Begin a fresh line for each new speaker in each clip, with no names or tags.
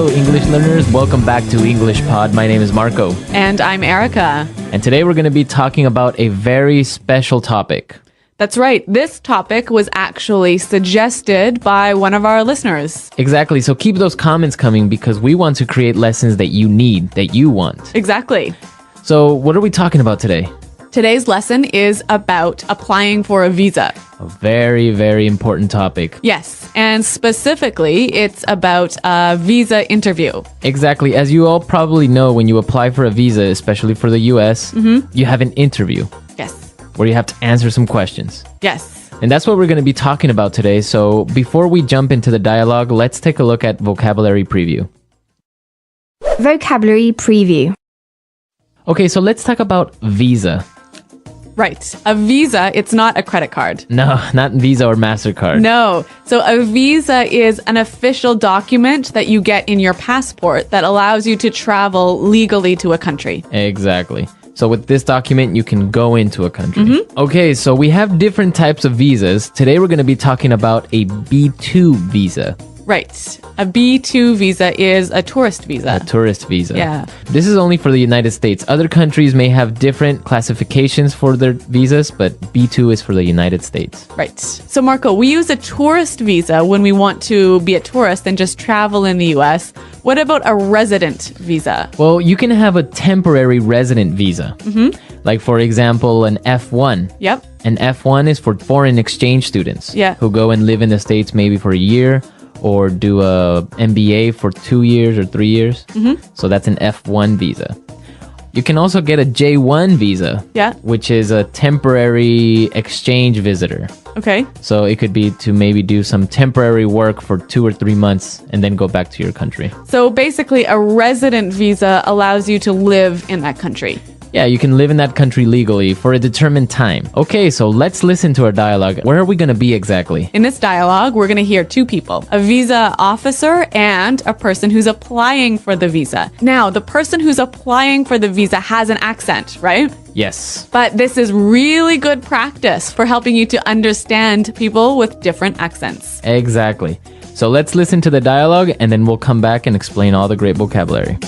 Hello, English learners. Welcome back to English Pod. My name is Marco.
And I'm Erica.
And today we're going to be talking about a very special topic.
That's right. This topic was actually suggested by one of our listeners.
Exactly. So keep those comments coming because we want to create lessons that you need, that you want.
Exactly.
So what are we talking about today?
Today's lesson is about applying for a visa.
A very, very important topic.
Yes. And specifically, it's about a visa interview.
Exactly. As you all probably know, when you apply for a visa, especially for the US, you have an interview.
Yes.
Where you have to answer some questions.
Yes.
And that's what we're going to be talking about today. So before we jump into the dialogue, let's take a look at vocabulary preview.
Vocabulary preview.
Okay, so let's talk about visa.
Right. A visa, it's not a credit card.
No, not Visa or MasterCard.
No. So a visa is an official document that you get in your passport that allows you to travel legally to a country.
Exactly. So with this document, you can go into a country. Okay, so we have different types of visas. Today, we're going to be talking about a B2 visa.
Right. A B2 visa is a tourist visa.
A tourist visa.
Yeah.
This is only for the United States. Other countries may have different classifications for their visas, but B2 is for the United States.
Right. So, Marco, we use a tourist visa when we want to be a tourist and just travel in the US. What about a resident visa?
Well, you can have a temporary resident visa. Like, for example, an F1.
Yep.
An F1 is for foreign exchange students
Yeah.
who go and live in the States maybe for a year or do a MBA for 2 years or 3 years. So that's an F1 visa. You can also get a J1 visa,
Yeah.
which is a temporary exchange visitor.
Okay.
So it could be to maybe do some temporary work for 2 or 3 months and then go back to your country.
So basically, a resident visa allows you to live in that country.
Yeah, you can live in that country legally for a determined time. Okay, so let's listen to our dialogue. Where are we going to be exactly?
In this dialogue, we're going to hear two people, a visa officer and a person who's applying for the visa. Now, the person who's applying for the visa has an accent, right?
Yes.
But this is really good practice for helping you to understand people with different accents.
Exactly. So let's listen to the dialogue and then we'll come back and explain all the great vocabulary.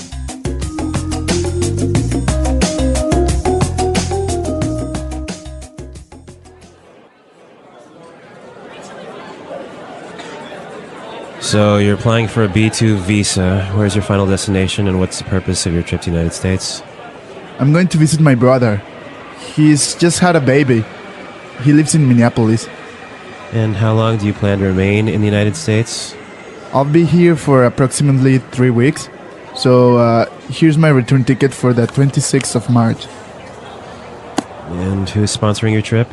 So you're applying for a B2 visa. Where's your final destination and what's the purpose of your trip to the United States?
I'm going to visit my brother. He's just had a baby. He lives in Minneapolis.
And how long do you plan to remain in the United States?
I'll be here for approximately 3 weeks. So here's my return ticket for the 26th of March.
And who's sponsoring your trip?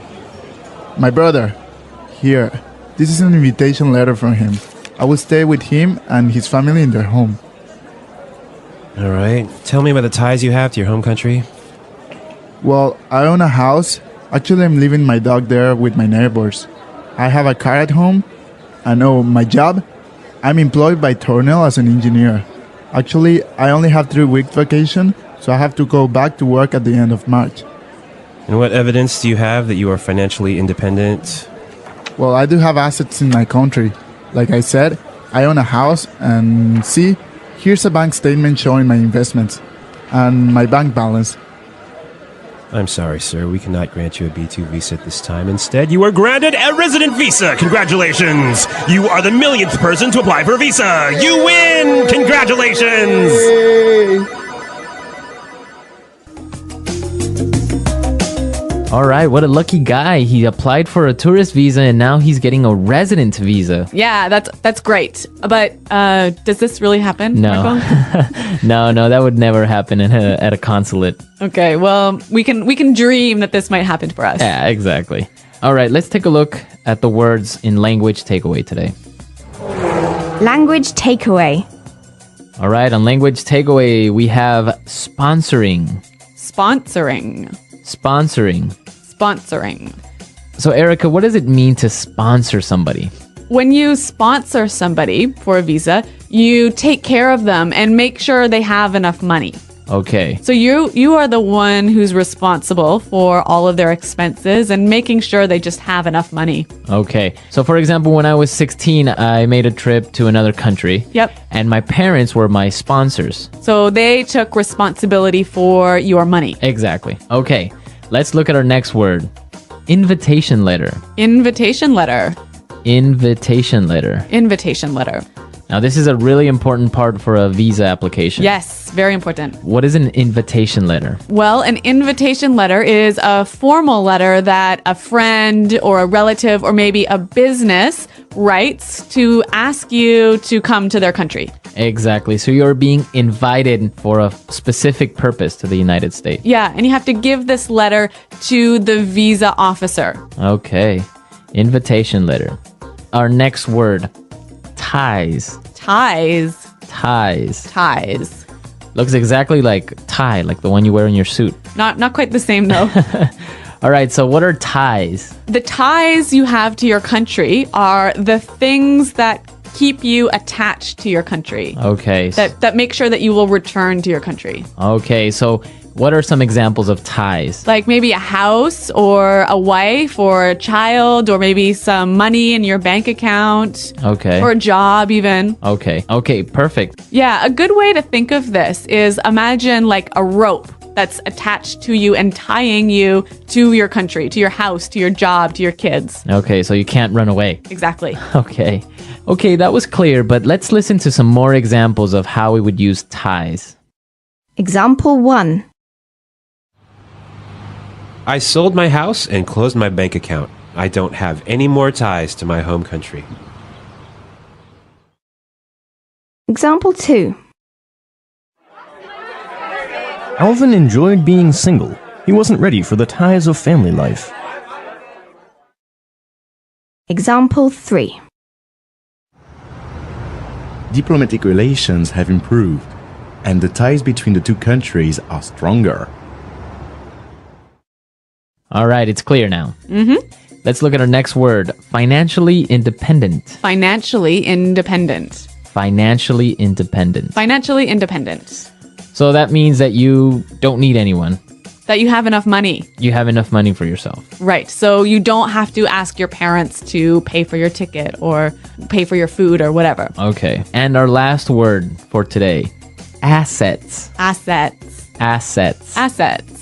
My brother. Here. This is an invitation letter from him. I will stay with him and his family in their home.
All right. Tell me about the ties you have to your home country.
Well, I own a house. Actually, I'm leaving my dog there with my neighbors. I have a car at home. And my job? I'm employed by Tornell as an engineer. Actually, I only have 3 weeks vacation, so I have to go back to work at the end of March.
And what evidence do you have that you are financially independent?
Well, I do have assets in my country. Like I said, I own a house and see, here's a bank statement showing my investments and my bank balance.
I'm sorry, sir. We cannot grant you a B2 visa at this time. Instead, you are granted a resident visa. Congratulations! You are the millionth person to apply for a visa. You win! Congratulations!
Yay!
All right, what a lucky guy. He applied for a tourist visa and now he's getting a resident visa.
Yeah, that's great. But does this really happen?
No.
Marco?
No, that would never happen at a consulate.
Okay, well, we can dream that this might happen for us.
Yeah, exactly. All right, let's take a look at the words in language takeaway today.
Language takeaway.
All right, on language takeaway, we have sponsoring.
Sponsoring.
Sponsoring.
Sponsoring.
So, Erica, what does it mean to sponsor somebody?
When you sponsor somebody for a visa, you take care of them and make sure they have enough money.
Okay.
So you are the one who's responsible for all of their expenses and making sure they just have enough money.
Okay. So for example, when I was 16, I made a trip to another country.
Yep.
And my parents were my sponsors.
So they took responsibility for your money.
Exactly. Okay. Let's look at our next word. Invitation letter.
Invitation letter.
Invitation letter.
Invitation letter.
Now, this is a really important part for a visa application.
Yes, very important.
What is an invitation letter?
Well, an invitation letter is a formal letter that a friend or a relative or maybe a business writes to ask you to come to their country.
Exactly. So you're being invited for a specific purpose to the United States.
Yeah, and you have to give this letter to the visa officer.
Okay. Invitation letter. Our next word. Ties.
Ties.
Ties.
Ties.
Looks exactly like tie, like the one you wear in your suit.
Not quite the same though.
All right, so what are ties?
The ties you have to your country are the things that keep you attached to your country.
Okay.
That make sure that you will return to your country.
Okay, so what are some examples of ties?
Like maybe a house or a wife or a child or maybe some money in your bank account.
Okay.
Or a job even.
Okay. Okay, perfect.
Yeah, a good way to think of this is imagine like a rope that's attached to you and tying you to your country, to your house, to your job, to your kids.
Okay, so you can't run away.
Exactly.
Okay. Okay, that was clear, but let's listen to some more examples of how we would use ties.
Example 1.
I sold my house and closed my bank account. I don't have any more ties to my home country.
Example 2.
Alvin enjoyed being single. He wasn't ready for the ties of family life.
Example 3.
Diplomatic relations have improved, and the ties between the two countries are stronger.
All right, it's clear now. Let's look at our next word. Financially independent.
Financially independent.
Financially independent.
Financially independent.
So that means that you don't need anyone.
That you have enough money.
You have enough money for yourself.
Right. So you don't have to ask your parents to pay for your ticket or pay for your food or whatever.
Okay. And our last word for today. Assets.
Assets.
Assets.
Assets.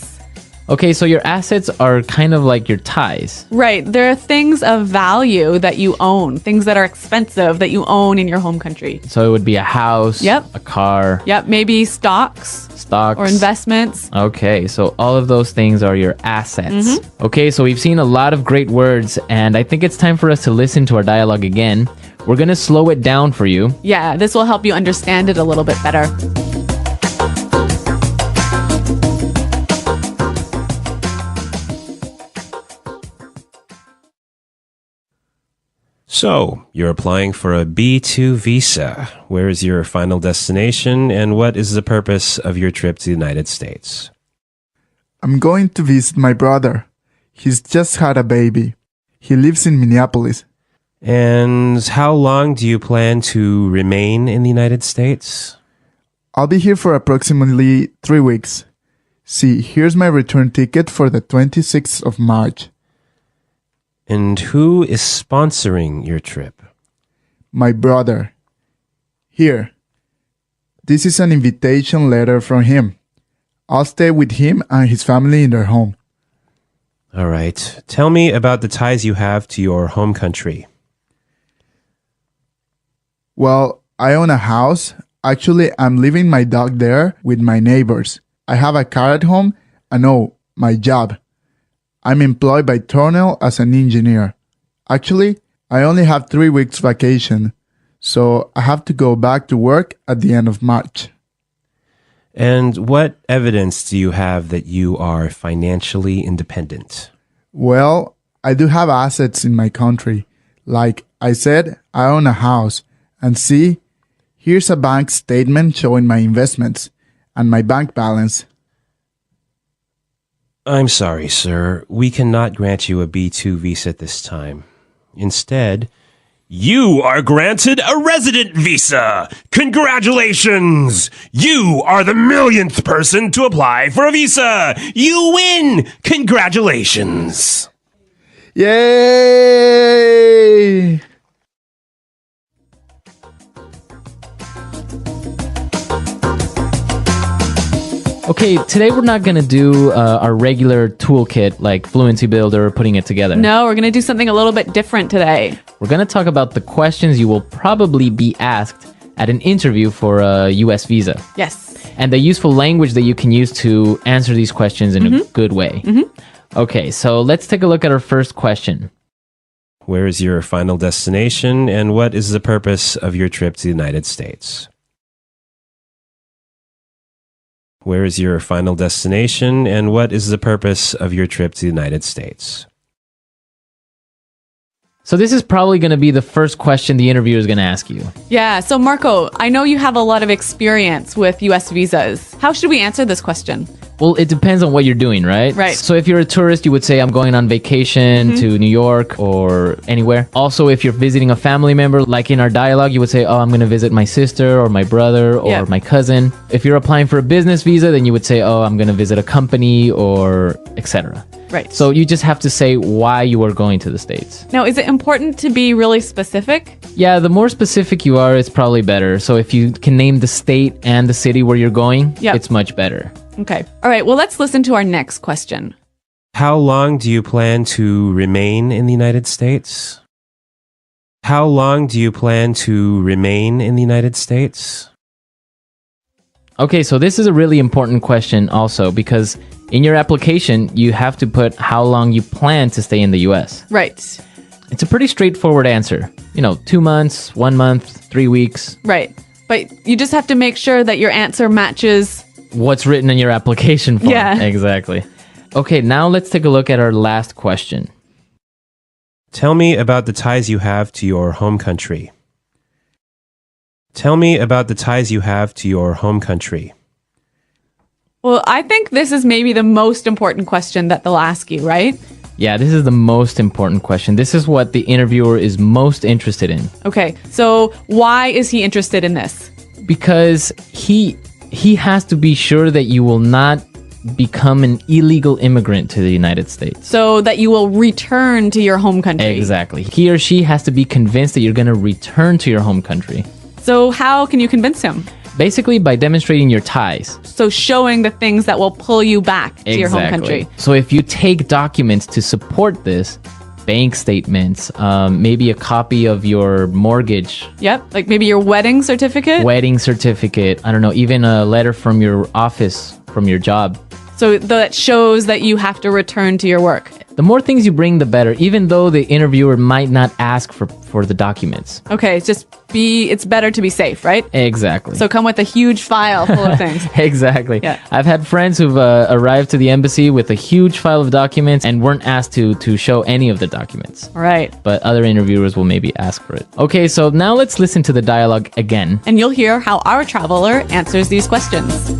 Okay, so your assets are kind of like your ties.
Right. There are things of value that you own, things that are expensive that you own in your home country.
So it would be a house,
Yep.
a car,
Yep. Maybe stocks
stocks,
or investments.
Okay, so all of those things are your assets. Okay, so we've seen a lot of great words, and I think it's time for us to listen to our dialogue again. We're going to slow it down for you.
Yeah, this will help you understand it a little bit better.
So, you're applying for a B2 visa. Where is your final destination, and what is the purpose of your trip to the United States?
I'm going to visit my brother. He's just had a baby. He lives in Minneapolis.
And how long do you plan to remain in the United States?
I'll be here for approximately 3 weeks. See, here's my return ticket for the 26th of March.
And who is sponsoring your trip?
My brother. Here. This is an invitation letter from him. I'll stay with him and his family in their home.
All right. Tell me about the ties you have to your home country.
Well, I own a house. Actually, I'm leaving my dog there with my neighbors. I have a car at home and my job. I'm employed by Tornell as an engineer. Actually, I only have 3 weeks vacation, so I have to go back to work at the end of March.
And what evidence do you have that you are financially independent?
Well, I do have assets in my country. Like I said, I own a house. And see, here's a bank statement showing my investments and my bank balance.
I'm sorry, sir. We cannot grant you a B2 visa at this time. Instead, You are granted a resident visa. Congratulations! You are the millionth person to apply for a visa. You win! Congratulations!
Yay!
Okay, today we're not going to do our regular toolkit like Fluency Builder, putting it together.
No, we're going to do something a little bit different today.
We're going to talk about the questions you will probably be asked at an interview for a US visa.
Yes.
And the useful language that you can use to answer these questions in a good way. Okay, so let's take a look at our first question.
Where is your final destination, and what is the purpose of your trip to the United States? Where is your final destination, and what is the purpose of your trip to the United States?
So this is probably going to be the first question the interviewer is going to ask you.
Yeah, so Marco, I know you have a lot of experience with US visas. How should we answer this question?
Well, it depends on what you're doing, right?
Right.
So if you're a tourist, you would say, I'm going on vacation to New York or anywhere. Also, if you're visiting a family member, like in our dialogue, you would say, oh, I'm going to visit my sister or my brother or my cousin. If you're applying for a business visa, then you would say, oh, I'm going to visit a company or etc.
Right.
So you just have to say why you are going to the States.
Now, is it important to be really specific?
Yeah, the more specific you are, it's probably better. So if you can name the state and the city where you're going, it's much better.
Okay. All right. Well, let's listen to our next question.
How long do you plan to remain in the United States? How long do you plan to remain in the United States?
Okay, so this is a really important question also because in your application, you have to put how long you plan to stay in the US.
Right.
It's a pretty straightforward answer. 2 months, 1 month, 3 weeks.
Right. But you just have to make sure that your answer matches
what's written in your application form.
Yeah.
Exactly. Okay, now let's take a look at our last question.
Tell me about the ties you have to your home country. Tell me about the ties you have to your home country.
Well, I think this is maybe the most important question that they'll ask you, right?
Yeah, this is the most important question. This is what the interviewer is most interested in.
Okay, so why is he interested in this?
Because he has to be sure that you will not become an illegal immigrant to the United States.
So that you will return to your home country.
Exactly. He or she has to be convinced that you're going to return to your home country.
So how can you convince him?
Basically by demonstrating your ties.
So showing the things that will pull you back to your home country.
So if you take documents to support this, bank statements, maybe a copy of your mortgage.
Yep, like maybe your wedding certificate.
I don't know, even a letter from your office, from your job.
So that shows that you have to return to your work.
The more things you bring, the better, even though the interviewer might not ask for the documents.
Okay, it's better to be safe, right?
Exactly.
So come with a huge file full of things.
Exactly.
Yeah.
I've had friends who've arrived to the embassy with a huge file of documents and weren't asked to show any of the documents.
All right.
But other interviewers will maybe ask for it. Okay, so now let's listen to the dialogue again.
And you'll hear how our traveler answers these questions.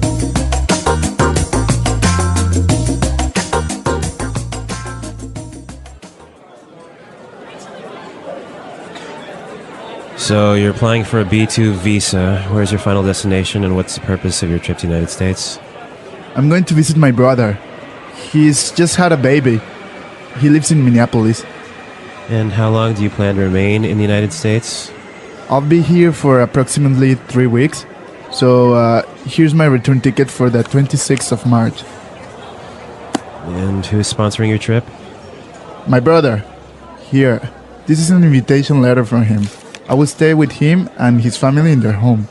So you're applying for a B2 visa. Where's your final destination, and what's the purpose of your trip to the United States?
I'm going to visit my brother. He's just had a baby. He lives in Minneapolis.
And how long do you plan to remain in the United States?
I'll be here for approximately 3 weeks. So here's my return ticket for the 26th of March.
And who's sponsoring your trip?
My brother. Here. This is an invitation letter from him. I will stay with him and his family in their home.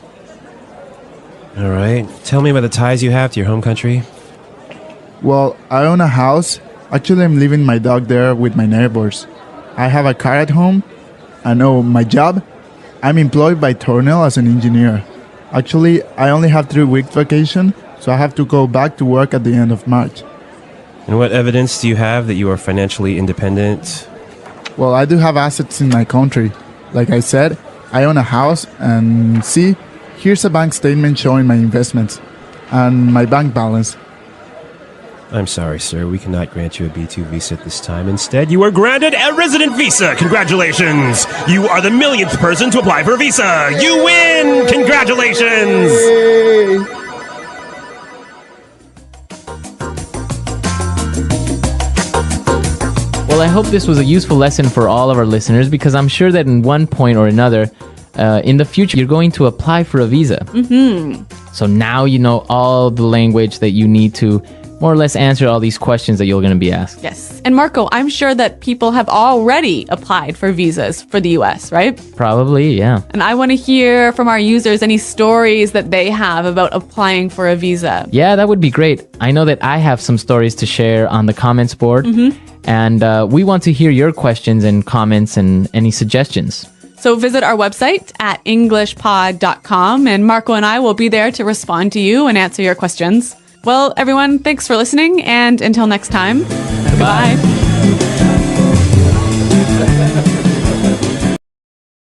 All right. Tell me about the ties you have to your home country.
Well, I own a house. Actually, I'm leaving my dog there with my neighbors. I have a car at home. And my job? I'm employed by Tornell as an engineer. Actually, I only have 3 weeks vacation, so I have to go back to work at the end of March.
And what evidence do you have that you are financially independent?
Well, I do have assets in my country. Like I said, I own a house, and see, here's a bank statement showing my investments and my bank balance.
I'm sorry, sir. We cannot grant you a B2 visa at this time. Instead, you are granted a resident visa. Congratulations! You are the millionth person to apply for a visa. You win! Congratulations!
Well, I hope this was a useful lesson for all of our listeners because I'm sure that in one point or another, in the future, you're going to apply for a visa. So now you know all the language that you need to more or less answer all these questions that you're going to be asked.
Yes. And Marco, I'm sure that people have already applied for visas for the US, right?
Probably, yeah.
And I want to hear from our users any stories that they have about applying for a visa.
Yeah, that would be great. I know that I have some stories to share on the comments board. And we want to hear your questions and comments and any suggestions.
So visit our website at englishpod.com and Marco and I will be there to respond to you and answer your questions. Well, everyone, thanks for listening, and until next time, goodbye.